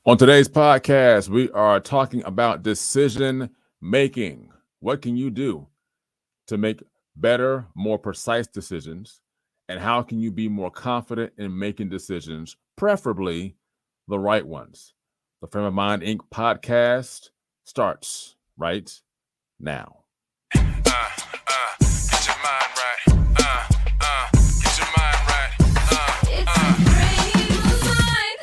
On today's podcast, we are talking about decision making. What can you do to make better, more precise decisions? And how can you be more confident in making decisions, preferably the right ones? The Frame of Mind Inc. podcast starts right now. Get your mind right. Get your mind right. It's a frame of mind.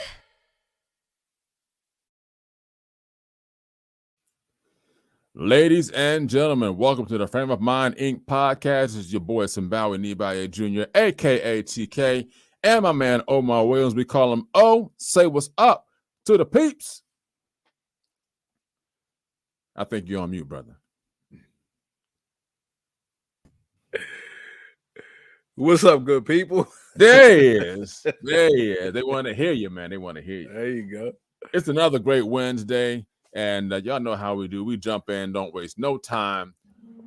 Ladies and gentlemen, welcome to the Frame of Mind Inc. podcast. This is your boy Simbawi Nibaye Jr., aka TK, and my man Omar Williams. We call him O. Say what's up to the peeps. I think you're on mute, brother. What's up, good people? There he is. There he is. They want to hear you, man. They want to hear you. There you go. It's another great Wednesday, and y'all know how we do. We jump in, don't waste no time.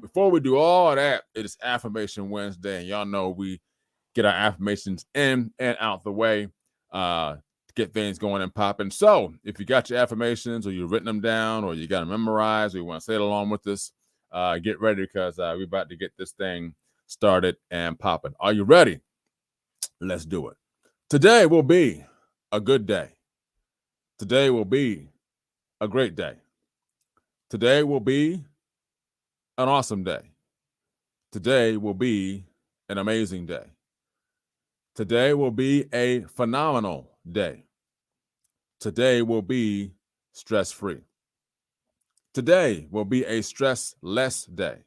Before we do all that, it is Affirmation Wednesday, and y'all know we get our affirmations in and out the way to get things going and popping. So if you got your affirmations or you've written them down or you got them memorized or you want to say it along with us, get ready because we're about to get this thing started and popping. Are you ready? Let's do it. Today will be a good day. Today will be a great day. Today will be an awesome day. Today will be an amazing day. Today will be a phenomenal day. Today will be stress-free. Today will be a stress-less day.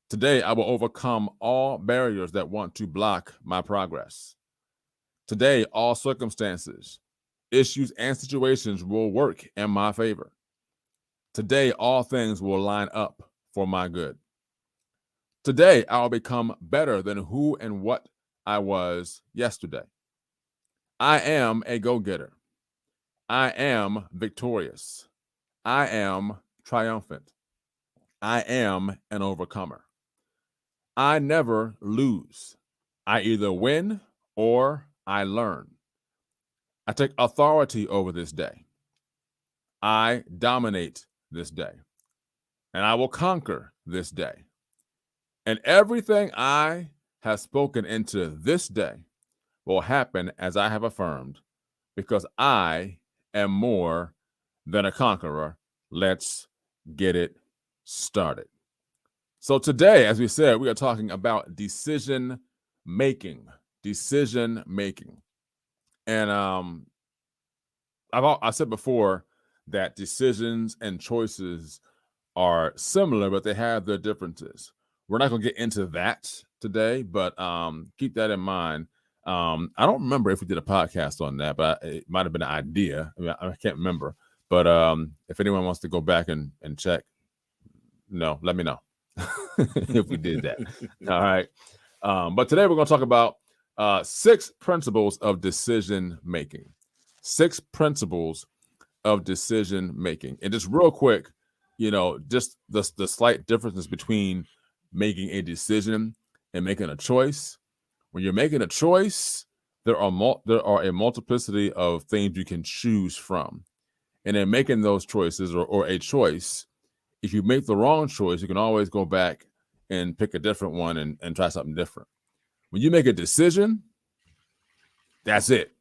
Today, I will overcome all barriers that want to block my progress. Today, all circumstances, issues, and situations will work in my favor. Today, all things will line up for my good. Today, I will become better than who and what I was yesterday. I am a go-getter. I am victorious. I am triumphant. I am an overcomer. I never lose. I either win or I learn. I take authority over this day. I dominate this day. And I will conquer this day. And everything I have spoken into this day will happen as I have affirmed, because I am more than a conqueror. Let's get it started. So today, as we said, we are talking about decision making. Decision making. And I said before that decisions and choices are similar, but they have their differences. We're not going to get into that today, but keep that in mind. I don't remember if we did a podcast on that, but it might have been an idea. I can't remember. But if anyone wants to go back and check, let me know if we did that. All right. But today we're going to talk about 6 principles of decision making. 6 principles of decision making. And just real quick, just the slight differences between making a decision and making a choice. When you're making a choice, there are a multiplicity of things you can choose from. And in making those choices or a choice, if you make the wrong choice, you can always go back and pick a different one and try something different. When you make a decision, that's it.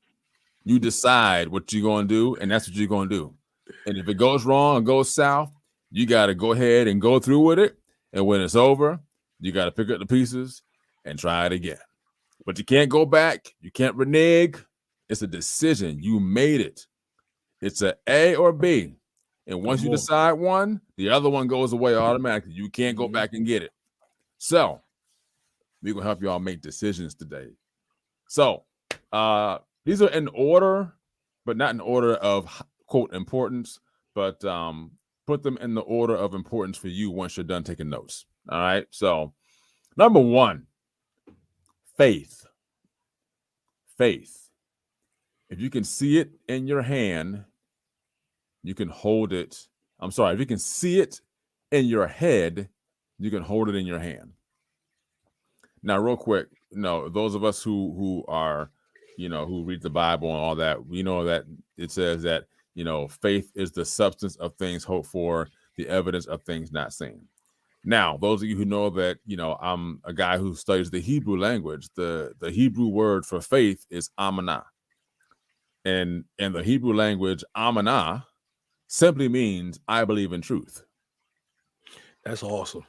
You decide what you're going to do, and that's what you're going to do. And if it goes wrong or goes south, you got to go ahead and go through with it. And when it's over, you got to pick up the pieces and try it again. But you can't go back. You can't renege. It's a decision. You made it. It's a A or B. And once you decide one, the other one goes away automatically. You can't go back and get it. So we're going to help you all make decisions today. So these are in order, but not in order of, quote, importance, but put them in the order of importance for you once you're done taking notes. All right. So number 1, faith. Faith. If you can see it in your hand, you can hold it. I'm sorry. If you can see it in your head, you can hold it in your hand. Now, real quick, those of us who are who read the Bible and all that, we know that it says that, faith is the substance of things hoped for, the evidence of things not seen. Now, those of you who know that, I'm a guy who studies the Hebrew language, the Hebrew word for faith is amanah. And in the Hebrew language, amanah simply means I believe in truth. That's awesome.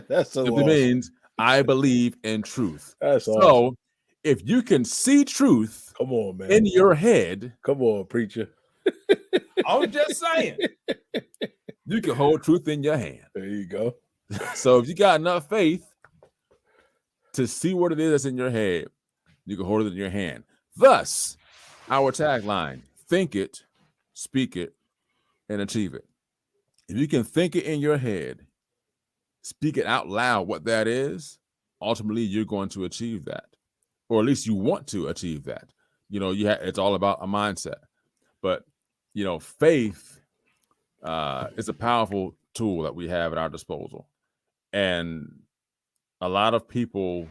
That's so Simply awesome. means I believe in truth. That's So awesome. if you can see truth Come on, man. in your head, Come on, preacher. I'm just saying, you can hold truth in your hand. There you go. So if you got enough faith to see what it is that's in your head, you can hold it in your hand. Thus, our tagline: think it, speak it, and achieve it. If you can think it in your head, speak it out loud what that is, ultimately you're going to achieve that, or at least you want to achieve that. It's all about a mindset. But faith is a powerful tool that we have at our disposal, and a lot of people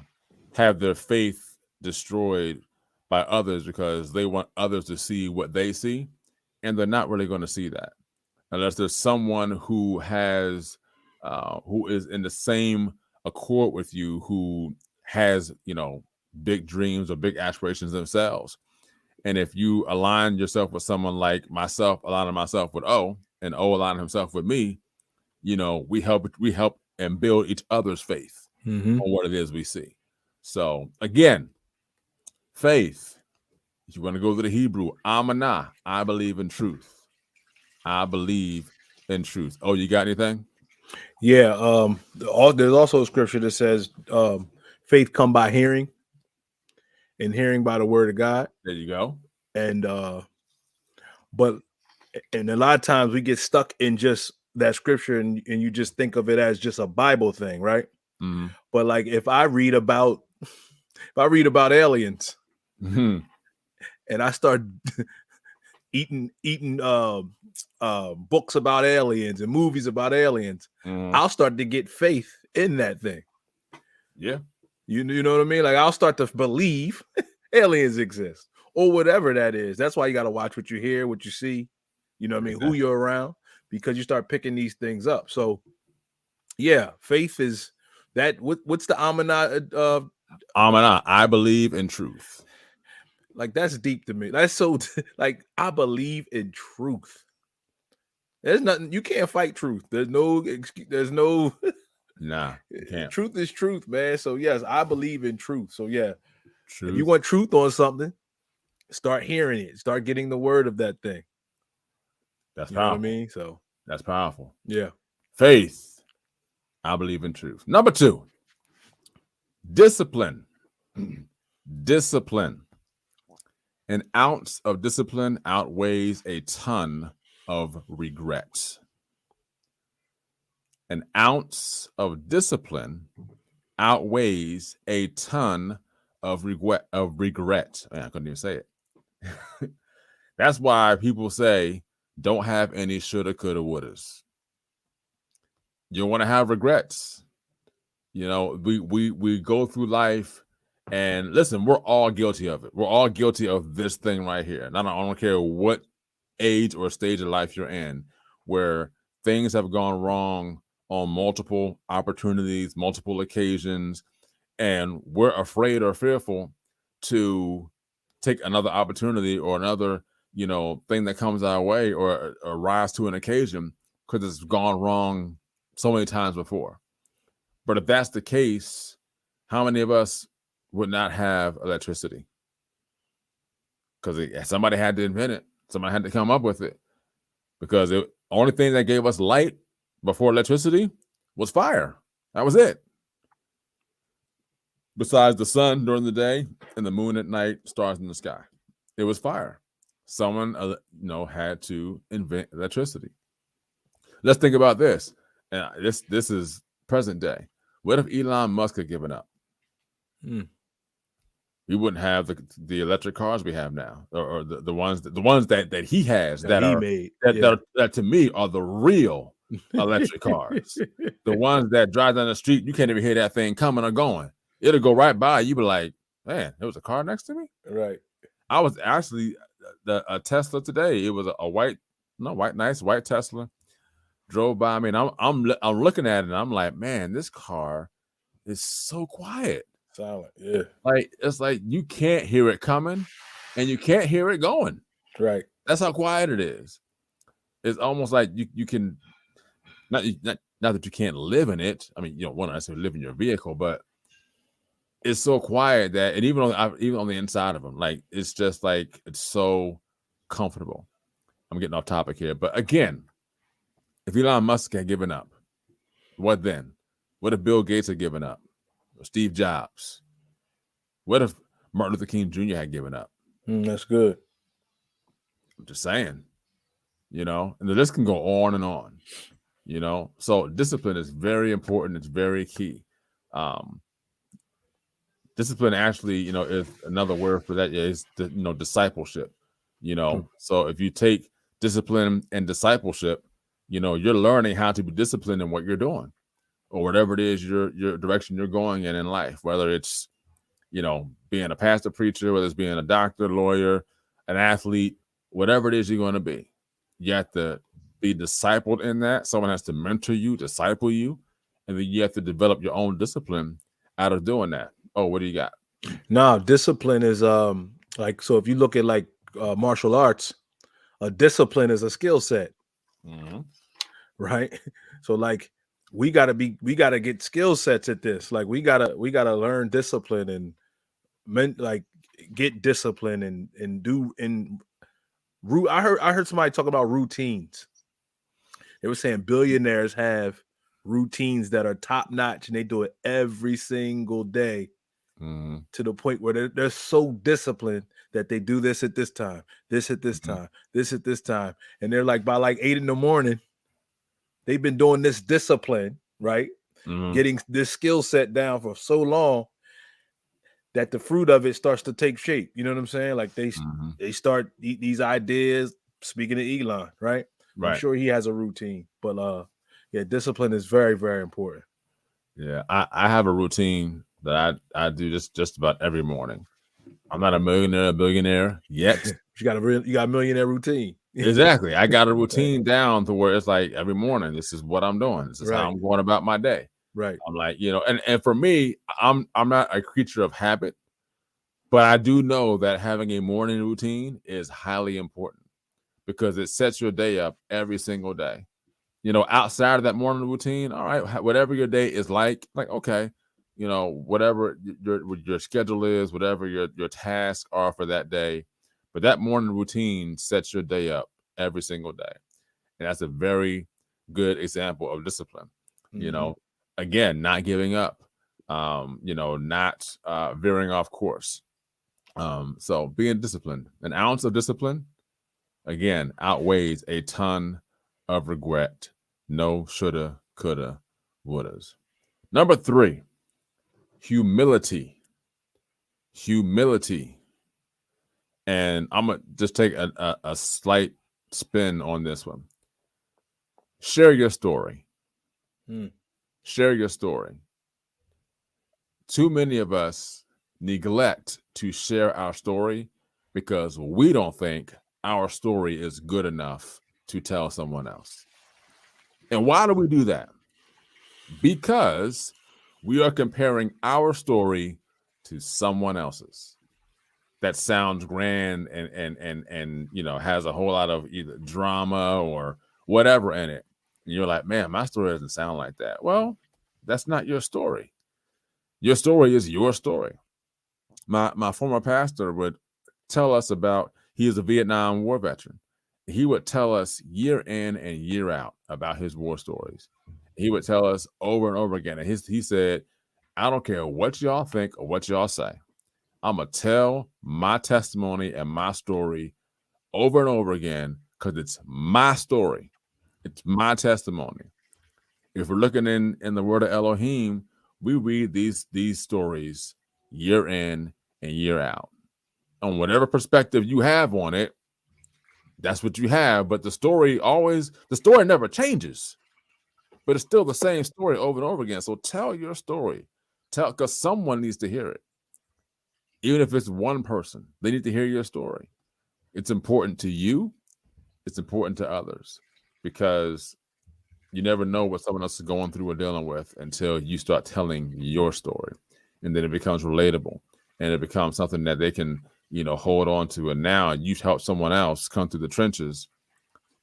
have their faith destroyed by others because they want others to see what they see, and they're not really going to see that unless there's someone who is in the same accord with you, who has big dreams or big aspirations themselves. And if you align yourself with someone like myself, aligning myself with O, and O aligning himself with me, we help and build each other's faith on what it is we see. So again, faith. If you want to go to the Hebrew, amanah, I believe in truth. I believe in truth. Oh, you got anything? Yeah. There's also a scripture that says faith come by hearing, and hearing by the word of God. There you go. And but a lot of times we get stuck in just that scripture, and you just think of it as just a Bible thing, right? Mm-hmm. But like if I read about aliens, Mm-hmm. and I start eating books about aliens and movies about aliens, Mm-hmm. I'll start to get faith in that thing. Yeah. You know what I mean? Like I'll start to believe aliens exist or whatever that is. That's why you got to watch what you hear, what you see, you know what I mean? Who you're around, because you start picking these things up. So yeah, faith is that. What's the amanah? Amanah, I believe in truth. Like that's deep to me. That's so like I believe in truth. There's nothing you can't fight truth. There's no Nah, you can't. Truth is truth, man. So yes, I believe in truth. So yeah, Truth. if you want truth on something, start hearing it. Start getting the word of that thing. That's You know what I powerful. mean? So That's powerful. yeah. Faith. I believe in truth. Number 2, discipline. Discipline. An ounce of discipline outweighs a ton of regret. An ounce of discipline outweighs a ton of regret. Man, I couldn't even say it. That's why people say don't have any shoulda, coulda, wouldas. You don't want to have regrets. We go through life, and listen, we're all guilty of it. We're all guilty of this thing right here. And I don't care what age or stage of life you're in, where things have gone wrong on multiple opportunities, multiple occasions, and we're afraid or fearful to take another opportunity or another, thing that comes our way or rise to an occasion because it's gone wrong so many times before. But if that's the case, how many of us would not have electricity? Because somebody had to invent it. Somebody had to come up with it. Because the only thing that gave us light before electricity was fire. That was it. Besides the sun during the day and the moon at night, stars in the sky, it was fire. Someone, had to invent electricity. Let's think about this. And this is present day. What if Elon Musk had given up? We wouldn't have the electric cars we have now, or the ones that he has that he are made. that to me are the real electric cars. The ones that drive down the street, you can't even hear that thing coming or going. It'll go right by. You be like, Man, there was a car next to me. Right. I was actually a Tesla today. It was a nice white Tesla. Drove by me, and I'm looking at it, and I'm like, man, this car is so quiet. Silent. Yeah. Like it's like you can't hear it coming, and you can't hear it going. Right. That's how quiet it is. It's almost like you can not that you can't live in it. I mean, you don't want to necessarily live in your vehicle, but it's so quiet that, and even on the inside of them, like it's just like it's so comfortable. I'm getting off topic here, but again, if Elon Musk had given up, what then? What if Bill Gates had given up? Or Steve Jobs? What if Martin Luther King Jr. had given up? That's good. I'm just saying, and the list can go on and on, So discipline is very important. It's very key. Discipline actually, is another word for that is discipleship. So if you take discipline and discipleship, you're learning how to be disciplined in what you're doing, or whatever it is your direction you're going in life, whether it's being a pastor, preacher, whether it's being a doctor, lawyer, an athlete, whatever it is you're going to be. You have to be discipled in that. Someone has to mentor you, disciple you, and then you have to develop your own discipline out of doing that. Oh, what do you got? No, discipline is so if you look at like martial arts, a discipline is a skill set. Mm-hmm. Right? So like we gotta get skill sets at this. Like we gotta learn discipline and get discipline and do I heard somebody talk about routines. They were saying billionaires have routines that are top notch and they do it every single day. Mm-hmm. To the point where they're so disciplined that they do this at this time, this at this time, this at this time. And they're like, by like 8 a.m, they've been doing this discipline, right? Mm-hmm. Getting this skill set down for so long that the fruit of it starts to take shape. You know what I'm saying? Like they start these ideas, speaking of Elon, right? I'm sure he has a routine, but discipline is very, very important. Yeah, I have a routine that I do just about every morning. I'm not a millionaire, a billionaire yet. You got a millionaire routine. Exactly. I got a routine down to where it's like every morning, this is what I'm doing. This is how I'm going about my day. Right. I'm like, and for me, I'm not a creature of habit, but I do know that having a morning routine is highly important because it sets your day up every single day. Outside of that morning routine, all right, whatever your day is like, okay, whatever your schedule is, whatever your tasks are for that day, but that morning routine sets your day up every single day. And that's a very good example of discipline. Mm-hmm. Again, not giving up, not veering off course. So being disciplined, an ounce of discipline, again, outweighs a ton of regret. No shoulda, coulda, wouldas. Number 3, humility. And I'm gonna just take a slight spin on this one. Share your story. Share your story. Too many of us neglect to share our story because we don't think our story is good enough to tell someone else. And why do we do that? Because we are comparing our story to someone else's that sounds grand and has a whole lot of either drama or whatever in it. And you're like, man, my story doesn't sound like that. Well, that's not your story. Your story is your story. My former pastor would tell us about, he is a Vietnam War veteran. He would tell us year in and year out about his war stories. He would tell us over and over again. And he said, I don't care what y'all think or what y'all say. I'm going to tell my testimony and my story over and over again because it's my story. It's my testimony. If we're looking in the word of Elohim, we read these stories year in and year out. On whatever perspective you have on it, that's what you have. But the story never changes. But it's still the same story over and over again. So tell your story. Because someone needs to hear it. Even if it's one person, they need to hear your story. It's important to you. It's important to others because you never know what someone else is going through or dealing with until you start telling your story. And then it becomes relatable and it becomes something that they can, hold on to. And now you've helped someone else come through the trenches,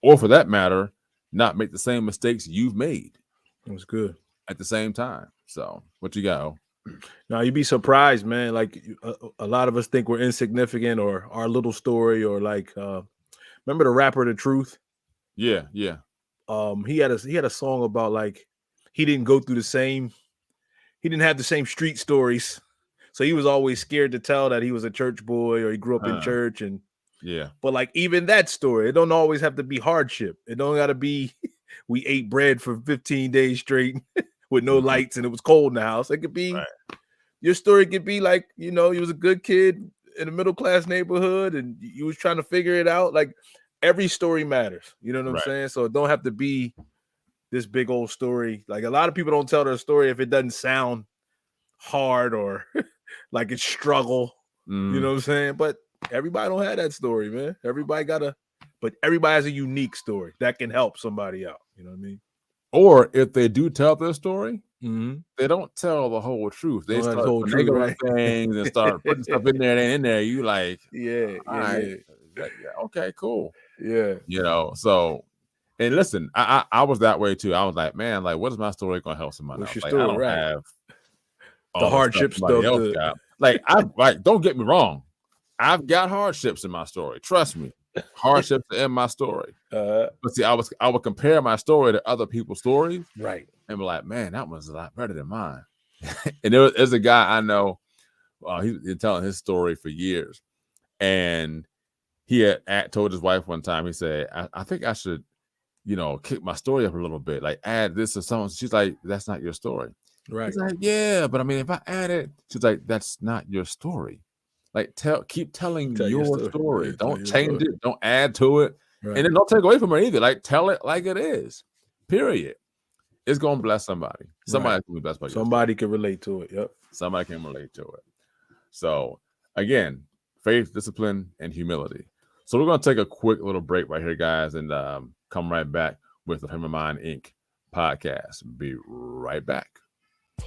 or for that matter, not make the same mistakes you've made. It was good. At the same time. So what you got? Now you'd be surprised, man. Like a lot of us think we're insignificant or our little story or like remember the rapper The Truth? Yeah. He had a song about like he didn't have the same street stories. So he was always scared to tell that he was a church boy or he grew up in church and but like even that story, it don't always have to be hardship. It don't gotta be we ate bread for 15 days straight with no lights and it was cold in the house. It could be your story could be like, he was a good kid in a middle class neighborhood and you was trying to figure it out. Like every story matters. You know what I'm saying? So it don't have to be this big old story. Like a lot of people don't tell their story if it doesn't sound hard or like it's struggle. You know what I'm saying? But everybody don't have that story, man. But everybody has a unique story that can help somebody out. You know what I mean? Or if they do tell their story, they don't tell the whole truth. They start finagling things and start putting stuff in there. And in there, you like, okay, cool. Yeah. So, and listen, I was that way too. I was like, man, like, what is my story going to help somebody else? Like, I don't have the hardship stuff. Like, don't get me wrong. I've got hardships in my story. Trust me. Hardships are in my story. But see, I would compare my story to other people's stories. Right. And be like, man, that one's a lot better than mine. And there's a guy I know, he's been telling his story for years. And he had told his wife one time, he said, I think I should, kick my story up a little bit, like add this or something. She's like, that's not your story. Right. He's like, yeah, but I mean, if I add it, she's like, that's not your story. Like keep telling your story. Don't change it. Don't add to it. Right. And then don't take away from it either. Like tell it like it is. Period. It's gonna bless somebody. Somebody can be blessed by somebody can relate to it. Yep. Somebody can relate to it. So again, faith, discipline, and humility. So we're gonna take a quick little break right here, guys, and come right back with the Frame of Mind Inc. podcast. Be right back.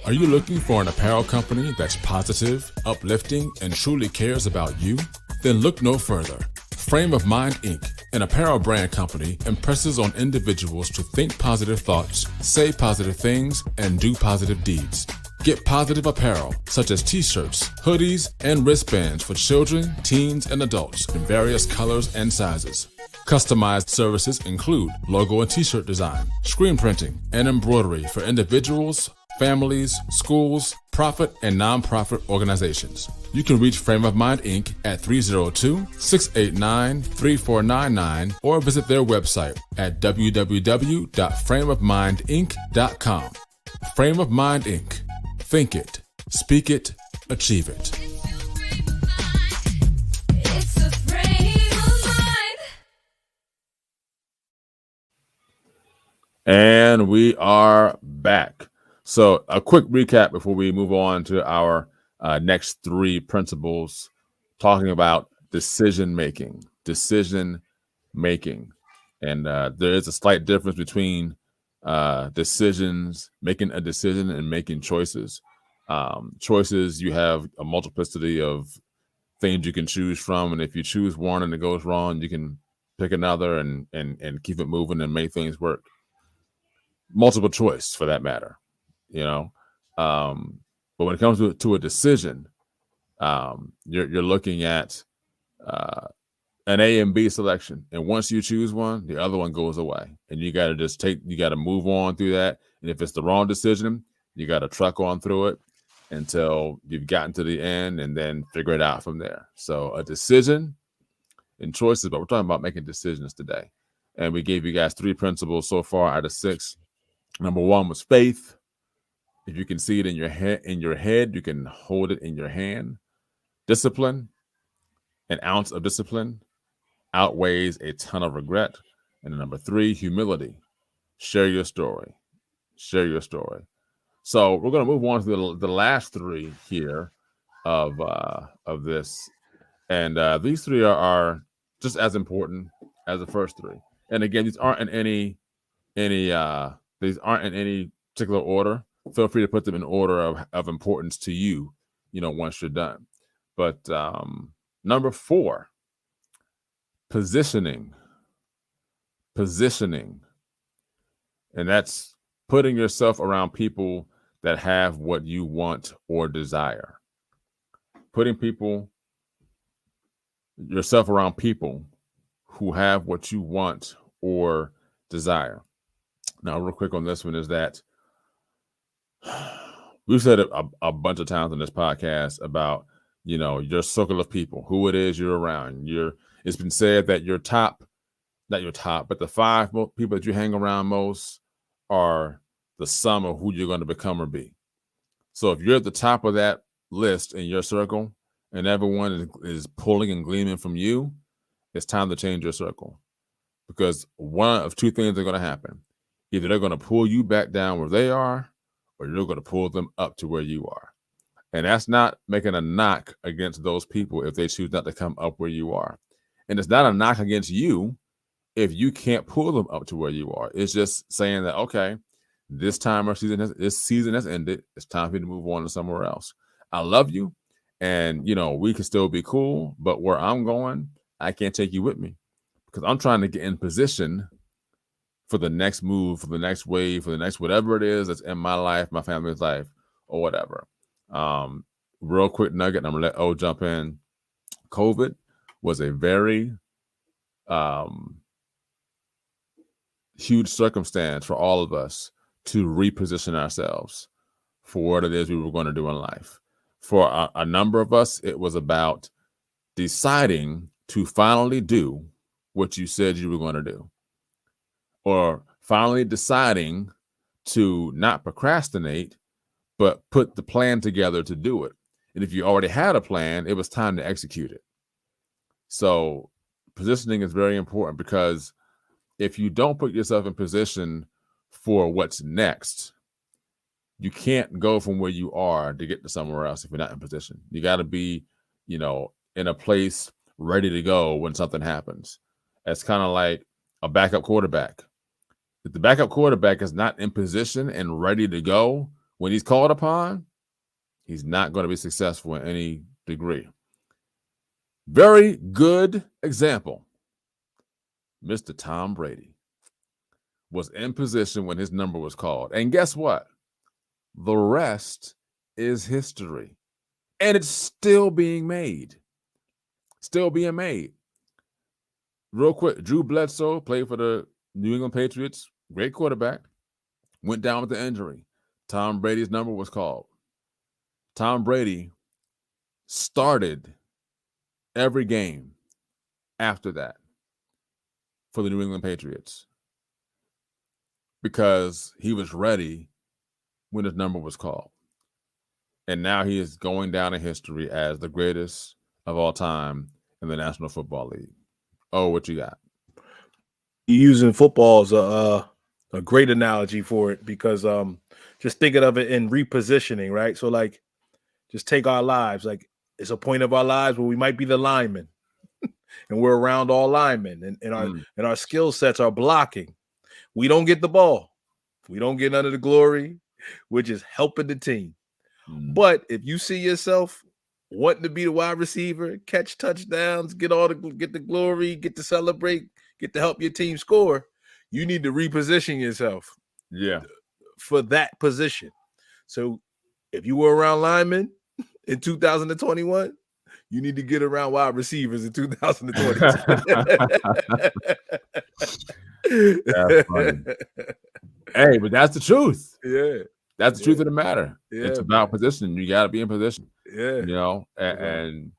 Are you looking for an apparel company that's positive, uplifting, and truly cares about you? Then look no further. Frame of Mind Inc., an apparel brand company, impresses on individuals to think positive thoughts, say positive things, and do positive deeds. Get positive apparel such as t-shirts, hoodies, and wristbands for children, teens, and adults in various colors and sizes. Customized services include logo and t-shirt design, screen printing, and embroidery for individuals, families, schools, profit, and nonprofit organizations. You can reach Frame of Mind Inc. at 302-689-3499 or visit their website at www.frameofmindinc.com. Frame of Mind Inc. Think it, speak it, achieve it. It's a frame of mind. And we are back. So a quick recap before we move on to our next three principles, talking about decision making. And there is a slight difference between making a decision and making choices. Choices, you have a multiplicity of things you can choose from. And if you choose one and it goes wrong, you can pick another and keep it moving and make things work. Multiple choice for that matter. But when it comes to a decision, you're looking at an A and B selection, and once you choose one, the other one goes away, and you got to move on through that. And if it's the wrong decision, you got to truck on through it until you've gotten to the end, and then figure it out from there. So a decision and choices, but we're talking about making decisions today, and we gave you guys 3 principles so far out of 6. Number 1 was faith. If you can see it in your head, you can hold it in your hand. Discipline, an ounce of discipline outweighs a ton of regret. And number 3, humility. Share your story. So we're going to move on to the last 3 here. of this. And these three are just as important as the first three. And again, these aren't in any these aren't in any particular order. Feel free to put them in order of importance to you, once you're done. But number 4, positioning. And that's putting yourself around people that have what you want or desire. Putting yourself around people who have what you want or desire. Now, real quick on this one is that we've said it a bunch of times on this podcast about, your circle of people, who it is you're around. It's been said that not your top, but the 5 people that you hang around most are the sum of who you're going to become or be. So if you're at the top of that list in your circle and everyone is pulling and gleaming from you, it's time to change your circle, because one of 2 things are going to happen. Either they're going to pull you back down where they are, or you're going to pull them up to where you are. And that's not making a knock against those people if they choose not to come up where you are. And it's not a knock against you if you can't pull them up to where you are. It's just saying that, okay, this season has ended. It's time for you to move on to somewhere else. I love you, and we can still be cool, but where I'm going, I can't take you with me, because I'm trying to get in position for the next move, for the next wave, for the next whatever it is that's in my life, my family's life, or whatever. Real quick nugget, and I'm gonna let O jump in. COVID was a very huge circumstance for all of us to reposition ourselves for what it is we were going to do in life. For a number of us, it was about deciding to finally do what you said you were going to do, or finally deciding to not procrastinate, but put the plan together to do it. And if you already had a plan, it was time to execute it. So positioning is very important, because if you don't put yourself in position for what's next, you can't go from where you are to get to somewhere else if you're not in position. You got to be, in a place ready to go when something happens. It's kind of like a backup quarterback. If the backup quarterback is not in position and ready to go when he's called upon, he's not going to be successful in any degree. Very good example. Mr. Tom Brady was in position when his number was called. And guess what? The rest is history. And it's still being made. Still being made. Real quick, Drew Bledsoe played for the New England Patriots. Great quarterback. Went down with an injury. Tom Brady's number was called. Tom Brady started every game after that for the New England Patriots, because he was ready when his number was called. And now he is going down in history as the greatest of all time in the National Football League. Oh, what you got? Using football as a great analogy for it, because just thinking of it in repositioning, right? So like, just take our lives. Like, it's a point of our lives where we might be the lineman, and we're around all linemen, and our skill sets are blocking. We don't get the ball. We don't get none of the glory. We're just helping the team. But if you see yourself wanting to be the wide receiver, catch touchdowns, get the glory, get to celebrate, get to help your team score, you need to reposition yourself. For that position. So if you were around linemen in 2021, you need to get around wide receivers in 2022. That's funny. Hey, but that's the truth. Yeah. That's the truth of the matter. Yeah, it's about position. You got to be in position. Yeah. And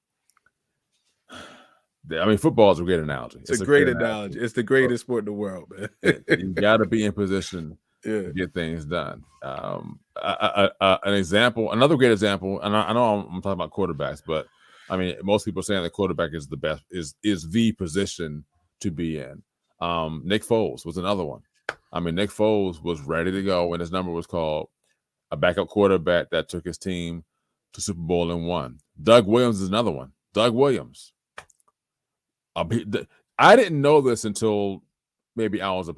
I mean, football is a great analogy. It's a great analogy. It's the greatest sport in the world, man. You got to be in position to get things done. An example, another great example, and I know I'm talking about quarterbacks, but I mean, most people are saying that quarterback is the best, is the position to be in. Nick Foles was another one. I mean, Nick Foles was ready to go when his number was called. A backup quarterback that took his team to Super Bowl and won. Doug Williams is another one. Doug Williams. I didn't know this until maybe I was a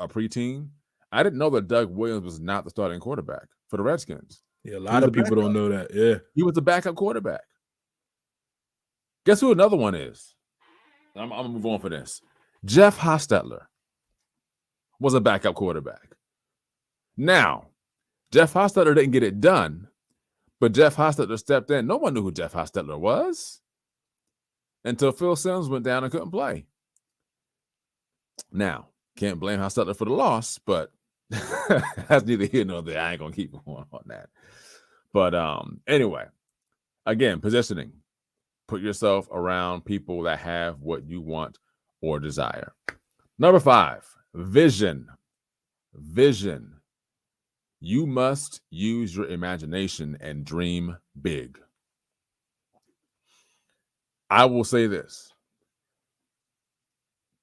preteen. I didn't know that Doug Williams was not the starting quarterback for the Redskins. Yeah, a lot of people don't know that. Yeah. He was the backup quarterback. Guess who another one is? I'm going to move on for this. Jeff Hostetler was a backup quarterback. Now, Jeff Hostetler didn't get it done, but Jeff Hostetler stepped in. No one knew who Jeff Hostetler was until Phil Simms went down and couldn't play. Now, can't blame Hostetler for the loss, but that's neither here nor there. I ain't going to keep going on that. But anyway, again, positioning. Put yourself around people that have what you want or desire. Number 5, vision. Vision. You must use your imagination and dream big. I will say this.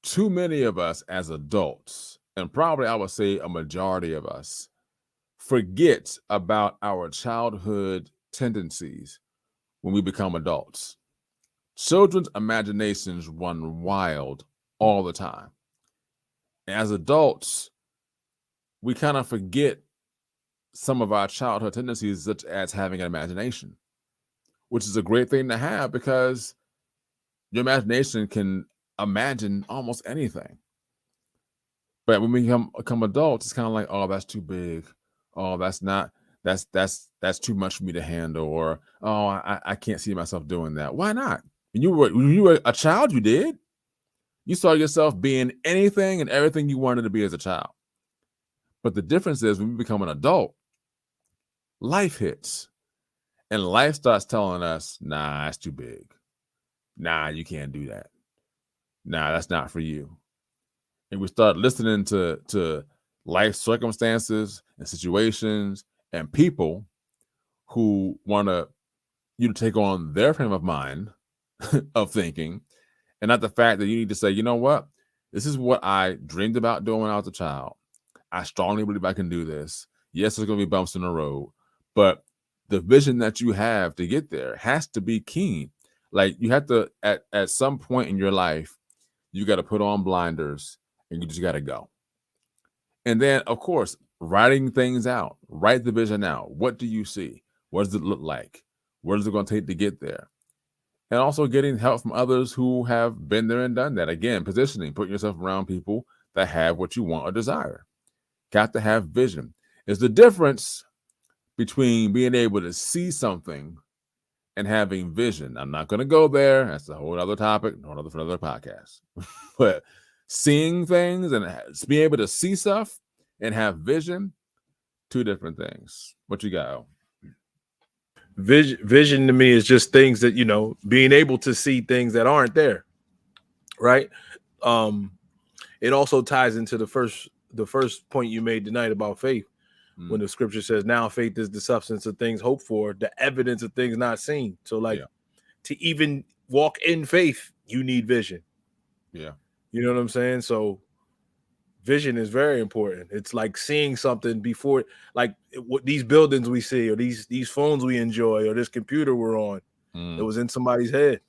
Too many of us as adults, and probably I would say a majority of us, forget about our childhood tendencies when we become adults. Children's imaginations run wild all the time. As adults, we kind of forget some of our childhood tendencies, such as having an imagination, which is a great thing to have because your imagination can imagine almost anything. But when we become adults, it's kind of like, oh, that's too big. Oh, that's too much for me to handle. Or, oh, I can't see myself doing that. Why not? When you were a child, you did. You saw yourself being anything and everything you wanted to be as a child. But the difference is when we become an adult, life hits. And life starts telling us, nah, that's too big. Nah, you can't do that. Nah, that's not for you. And we start listening to life circumstances and situations and people who want you to take on their frame of mind of thinking, and not the fact that you need to say, you know what? This is what I dreamed about doing when I was a child. I strongly believe I can do this. Yes, there's going to be bumps in the road, but the vision that you have to get there has to be keen. Like you have to, at some point in your life, you got to put on blinders and you just got to go. And then, of course, writing things out, write the vision out. What do you see? What does it look like? What is it going to take to get there? And also getting help from others who have been there and done that. Again, positioning, putting yourself around people that have what you want or desire. Got to have vision. It's the difference between being able to see something and having vision. I'm not going to go there. That's a whole other topic, for another podcast. But seeing things and being able to see stuff and have vision, two different things. What you got? Vision to me is just things that, being able to see things that aren't there. Right. It also ties into the first point you made tonight about faith. When the scripture says now faith is the substance of things hoped for, the evidence of things not seen. So to even walk in faith, you need vision. Yeah. You know what I'm saying? So vision is very important. It's like seeing something before, like what these buildings we see, or these phones we enjoy, or this computer we're on. It was in somebody's head.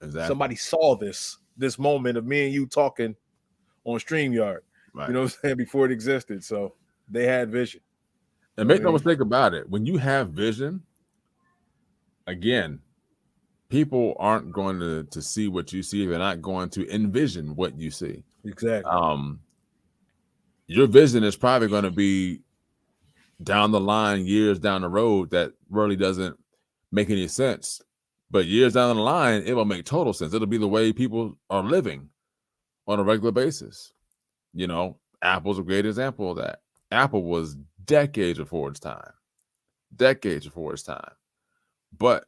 Exactly. Somebody saw this moment of me and you talking on StreamYard. Right. You know what I'm saying? Before it existed. So they had vision. And make no mistake about it. When you have vision, again, people aren't going to see what you see. They're not going to envision what you see. Exactly. Your vision is probably going to be down the line, years down the road, that really doesn't make any sense. But years down the line, it will make total sense. It'll be the way people are living on a regular basis. Apple's a great example of that. Apple was decades before its time. But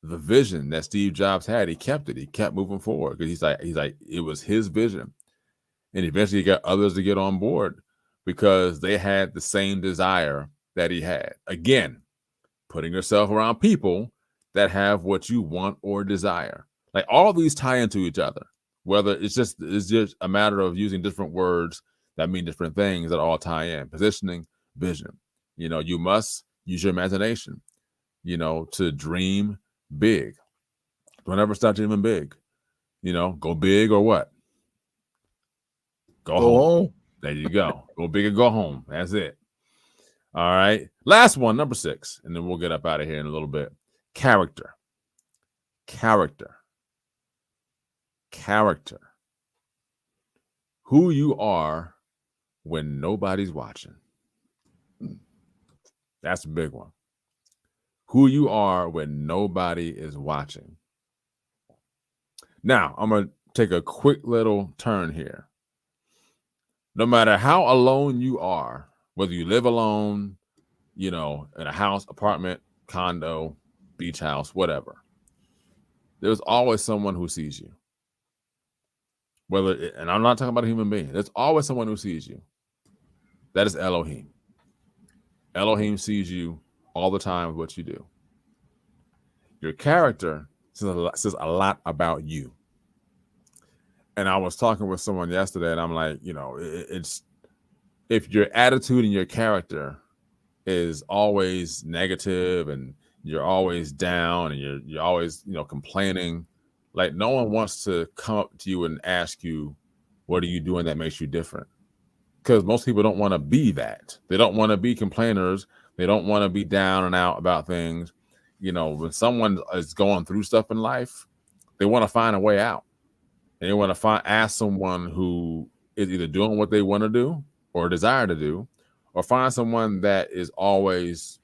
the vision that Steve Jobs had, he kept it. He kept moving forward because he's like, it was his vision. And eventually he got others to get on board because they had the same desire that he had. Again, putting yourself around people that have what you want or desire. Like all these tie into each other. Whether it's just a matter of using different words that mean different things that all tie in. Positioning, vision. You must use your imagination, to dream big. Don't ever stop dreaming big. You know, go big or what? Go home. There you go. Go big or go home. That's it. All right. Last one, number 6, and then we'll get up out of here in a little bit. Character. Character. Character. Who you are when nobody's watching. That's a big one. Who you are when nobody is watching. Now, I'm going to take a quick little turn here. No matter how alone you are, whether you live alone, you know, in a house, apartment, condo, beach house, whatever, there's always someone who sees you. And I'm not talking about a human being. There's always someone who sees you. That is Elohim. Elohim sees you all the time with what you do. Your character says a lot about you. And I was talking with someone yesterday, and I'm like, you know, it's if your attitude and your character is always negative, and you're always down, and you're always, you know, complaining, like no one wants to come up to you and ask you, what are you doing that makes you different? Because most people don't want to be that. They don't want to be complainers. They don't want to be down and out about things. You know, when someone is going through stuff in life, they want to find a way out. And they want to ask someone who is either doing what they want to do or desire to do, or find someone that is always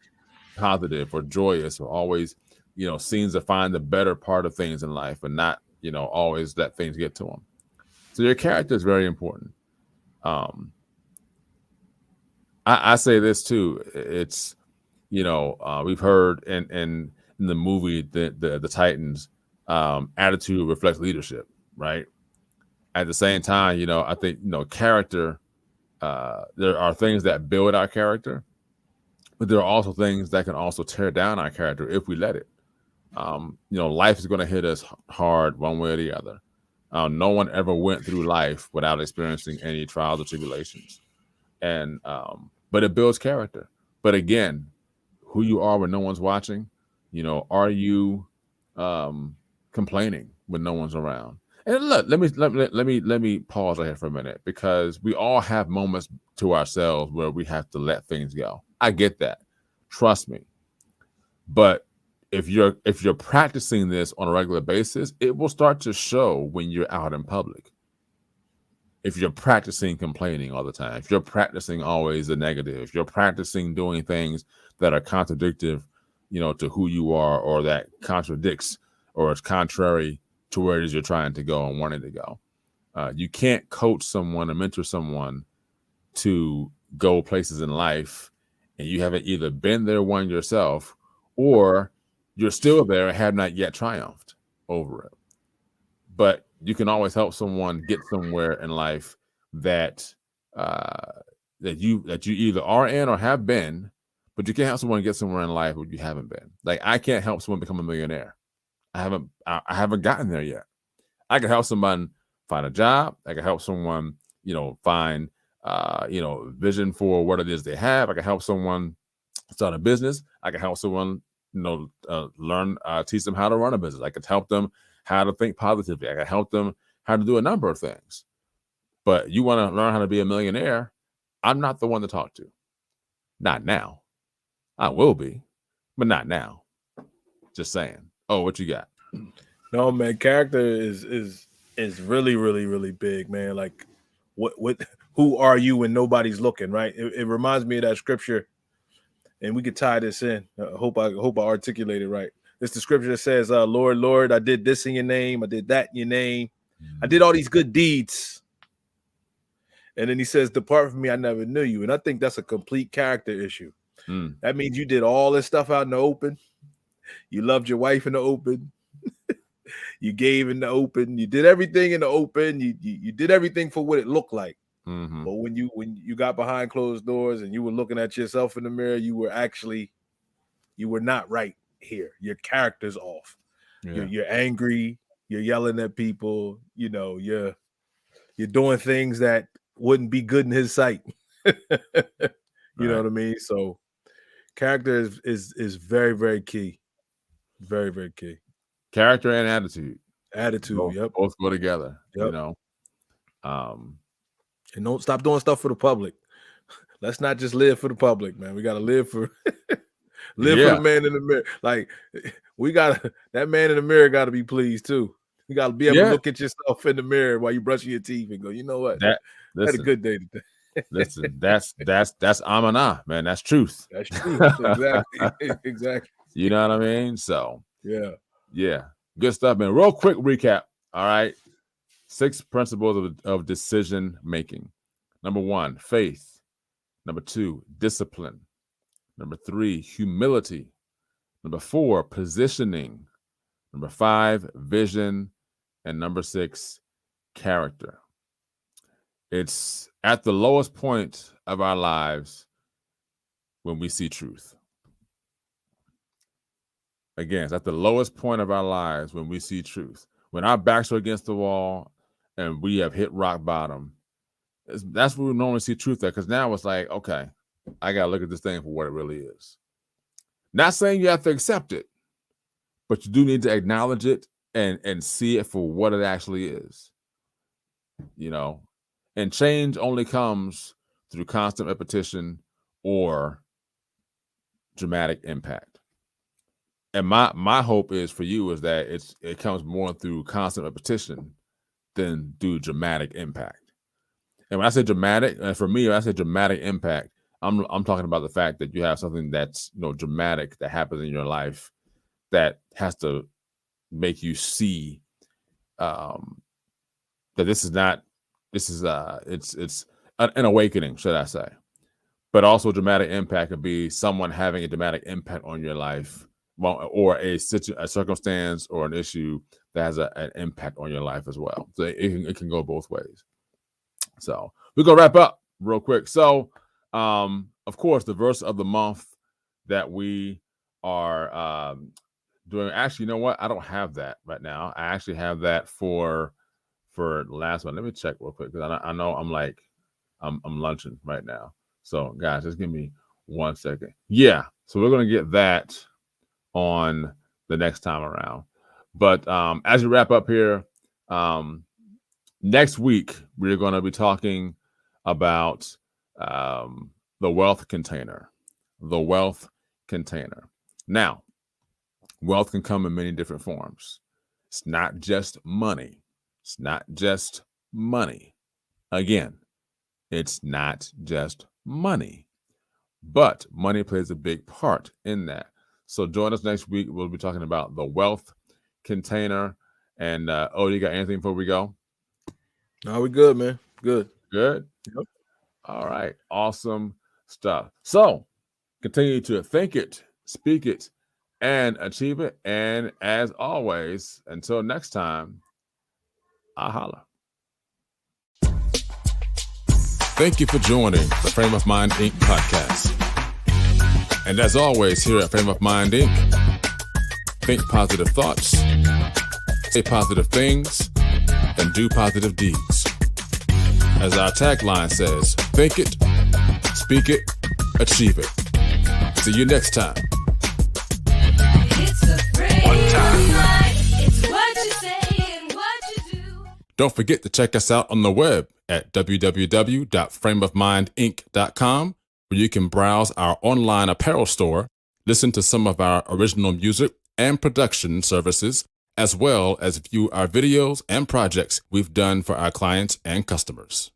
positive or joyous, or always, you know, seems to find the better part of things in life, and not, you know, always let things get to them. So your character is very important. I say this too. It's, you know, we've heard in the movie the Titans, attitude reflects leadership, right? At the same time, you know, I think, you know, character, there are things that build our character, but there are also things that can also tear down our character if we let it. You know, life is going to hit us hard one way or the other. No one ever went through life without experiencing any trials or tribulations. And but it builds character. But again, who you are when no one's watching, you know, are you complaining when no one's around? And look, let me pause right here for a minute, because we all have moments to ourselves where we have to let things go. I get that. Trust me. But if you're practicing this on a regular basis, it will start to show when you're out in public. If you're practicing complaining all the time, if you're practicing always the negative, if you're practicing doing things that are contradictory, you know, to who you are, or that contradicts or is contrary to where it is you're trying to go and wanting to go. You can't coach someone or mentor someone to go places in life, and you haven't either been there one yourself, or you're still there and have not yet triumphed over it. But you can always help someone get somewhere in life that that you either are in or have been, but you can't help someone get somewhere in life where you haven't been. Like, I can't help someone become a millionaire. I haven't gotten there yet. I can help someone find a job. I can help someone, you know, find you know, vision for what it is they have. I can help someone start a business. I can help someone, you know, teach them how to run a business. I could help them how to think positively. I can help them how to do a number of things. But you want to learn how to be a millionaire, I'm not the one to talk to. Not now. I will be, but not now. Just saying. Oh, what you got? No, man, character is really, really, really big, man. Like, what who are you when nobody's looking, right? It reminds me of that scripture, and we could tie this in. I hope I articulate it right. It's the scripture that says, Lord, Lord, I did this in your name, I did that in your name, I did all these good deeds. And then he says, depart from me, I never knew you. And I think that's a complete character issue. That means you did all this stuff out in the open. You loved your wife in the open. You gave in the open. You did everything in the open. You did everything for what it looked like. Mm-hmm. But when you got behind closed doors and you were looking at yourself in the mirror, you were not right here. Your character's off. Yeah. You're angry. You're yelling at people. You know, you're doing things that wouldn't be good in his sight. You know what I mean? So character is very, very key. Very, very key. Character and attitude. Attitude. Both, Yep. both go together. You Yep. know. And don't stop doing stuff for the public. Let's not just live for the public, man. We got to live for live for Yeah. the man in the mirror. Like we got that man in the mirror got to be pleased too. You got to be able Yeah. to look at yourself in the mirror while you brushing your teeth and go, you know what? That I had a listen, good day today. listen. That's Amanah, man. That's truth. That's true. Exactly. Exactly. You know what I mean? So Yeah. yeah, good stuff, man. Real quick recap. All right, 6 principles of decision making. Number 1, faith. Number 2, discipline. Number 3, humility. Number 4, positioning. Number 5, vision. And number 6, character. It's at the lowest point of our lives when we see truth. Again, it's at the lowest point of our lives when we see truth. When our backs are against the wall and we have hit rock bottom, that's where we normally see truth at. Because now it's like, okay, I got to look at this thing for what it really is. Not saying you have to accept it, but you do need to acknowledge it and see it for what it actually is. You know, and change only comes through constant repetition or dramatic impact. And my hope is for you is that it comes more through constant repetition than through dramatic impact. And when I say dramatic, for me, when I say dramatic impact, I'm talking about the fact that you have something that's dramatic that happens in your life that has to make you see that it's an awakening, should I say? But also dramatic impact could be someone having a dramatic impact on your life, or a circumstance or an issue that has an impact on your life as well. So it can go both ways. So we're gonna wrap up real quick. So of course, the verse of the month that we are doing. Actually, you know what? I don't have that right now. I actually have that for the last one. Let me check real quick because I know I'm lunching right now. So guys, just give me 1 second. Yeah, so we're gonna get that on the next time around. But as we wrap up here, next week we're going to be talking about the wealth container. The wealth container. Now, wealth can come in many different forms. It's not just money. It's not just money. Again, it's not just money. But money plays a big part in that. So join us next week. We'll be talking about the wealth container. And you got anything before we go? No, we good, man. Good. Good? Yep. All right. Awesome stuff. So continue to think it, speak it, and achieve it. And as always, until next time, I holla. Thank you for joining the Frame of Mind Inc. podcast. And as always, here at Frame of Mind Inc., think positive thoughts, say positive things, and do positive deeds. As our tagline says, think it, speak it, achieve it. See you next time. It's a frame of mind. It's what you say and what you do. Don't forget to check us out on the web at www.frameofmindinc.com, where you can browse our online apparel store, listen to some of our original music and production services, as well as view our videos and projects we've done for our clients and customers.